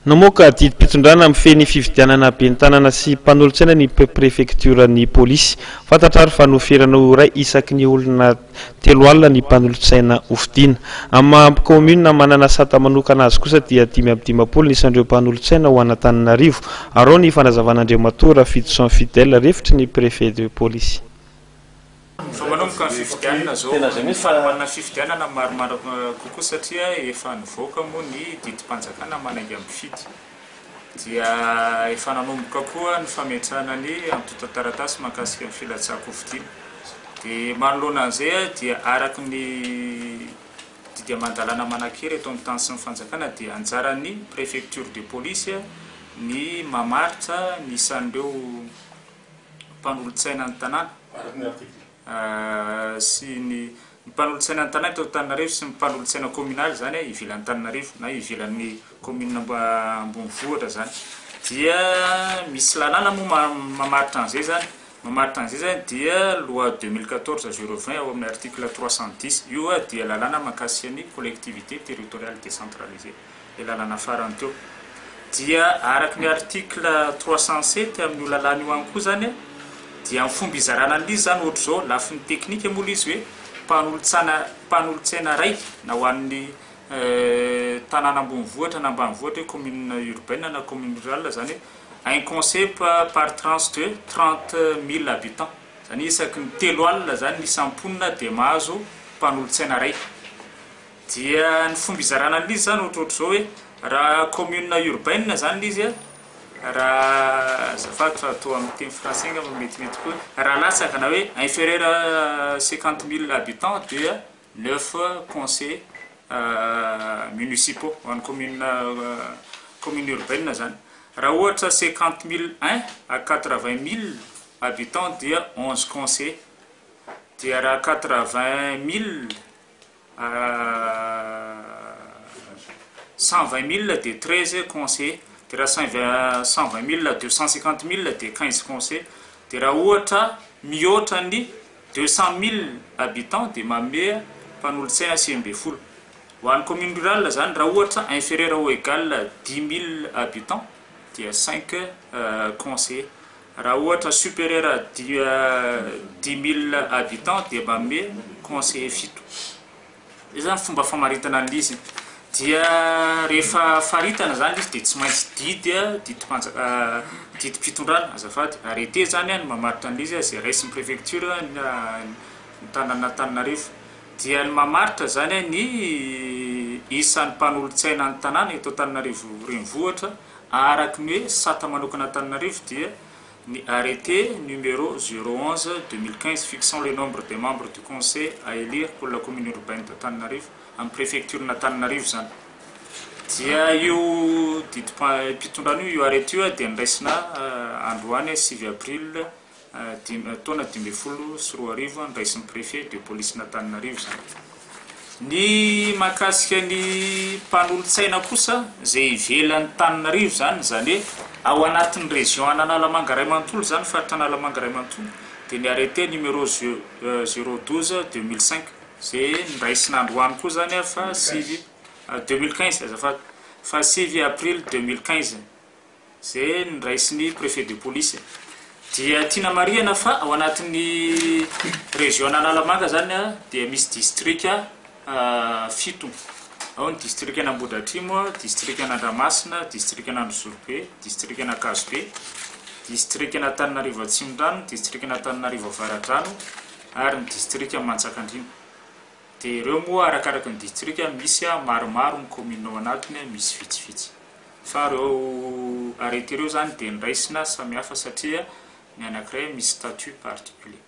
Namoaka didim-pitondrana amin'ny feny fividianana ben'ny tanàna sy mpanolontsaina ny préfecturan'ny polisy. Fantatrary fa noferana ray isaky ny olona 3 alina ny mpanolontsaina hofidiana. Amin'ny commune manana sata manokana azy kosa dia 5 nisan'ireo mpanolontsaina ho Antananarivo. Arao ny fanazavan'Andriamatora Rafidson Fidèle refitry ny préfet de police. Manomboka ny fifidianana zao fanamanana fifidianana maromaro kokoa satria efa nivoaka moa ny didim-panjakana manainga mifidy dia efa nanomboka koa ny fametrahana ny antota taratasy mahakasika ny filatsako hofidiana dia manoloana an'izay dia araky ny didy aman-dalàna manankera eto amin'ny tany sy ny fanjakana dia anjaran'ny préfecture de police ny mamaritra ny isan'ireo mpanolontsaina ny tanàna sy ny mpanolontsaina an-tanàna eto Antananarivo sy ny mpanolontsaina communal zany ivelan'ny Antananarivo na ivelan'ny commune Ambonivohitra zany dia misy lalàna moa mamaritra an'izay zany dia loi 2014/020 ao amin'ny article 310 io dia lalàna mahakasika ny collectivité territoriale décentralisée le lalàna farany teo dia araky ny article 307 amin'ny lalàna io any koa zany dia amin'ny fomba izarana an'izy zany ohatra zao lafiny teknika moa izy hoe mpanolontsaina raiky na ho an'ny tanàna ambonivohitra na ambanivohitra commune urbaine na commune rurale zany un conseil par tranche de 30 000 habitants zany isaky ny 3 alina zany ny samponina dia mahazo mpanolontsaina raiky dia ny fomba izarana an'izy zany ohatra zao hoe raha commune urbaine zany izy raha zafady fa atao amin'ny teny français nga metimety koa raha latsaka na hoe inférieur à 50 000 habitants dia 9 conseils municipaux en commune urbaine zany raha ohatra 50 001 à 80 000 habitants dia 11 conseils dia raha 80 000 à 120 000 dia 13 conseils dia raha 120 000 à 250 000 dia 15 conseils dia raha ohatra mihoatra ny 200 000 habitants dia manome mpanolontsaina 50 ho an'ny commune rurale zany raha ohatra inférieur ou égal 10 000 habitants dia 5 conseils raha ohatra supérieur à 10 000 habitants dia manome conseiller 7 izany fomba famaritana an'izy dia rehefa faritana zany izy dia tsy maintsy didim-pitondrana azafady arrêté zany ny mamaritra an'izy zay raisin'ny préfecture ny tanàna Antananarivo dia ny mamaritra zany ny isan'ny mpanolontsaina ny tanàna eto Antananarivo renivohitra araky ny hoe sata manokana Antananarivo dia ny arrêté numéro 011/2015 fixant le nombre des membres du conseil à élire pour la commune urbaine d'Antananarivo amin'ny préfecture n'Antananarivo zany dia io didim-pitondrana io arrêté io dia niraisina androany 6 avril taona 2024 niraisin'ny préfet de police n'Antananarivo zany ny mahakasika ny mpanolontsaina kosa zay ivelan'ny Antananarivo zany zany ao anatin'ny région Analamanga Ray Manontolo zany faritra Analamanga Ray Manontolo dia ny arrêté numéro 012/2005 zay niraisina androany koa zany fa 2015 azafady fa 6 avril 2015 zay niraisin'ny préfet de police dia tiana marihana fa ao anatin'ny région Analamanga zany dia misy district 7 ao ny district an'Ambohidratrimo district an'Andramasina district an'Androsorbe district an'Ankazobe district an'Antananarivo Atsimondrano district an'Antananarivo Avaradrano ary ny district Manjakandriana dia ireo moa arakaraky ny district misy maromaro ny commune ao anatiny misy vitsivitsy fa ireo arrêté ireo zany dia niraisina samihafa satria ny anankiray misy statut particulier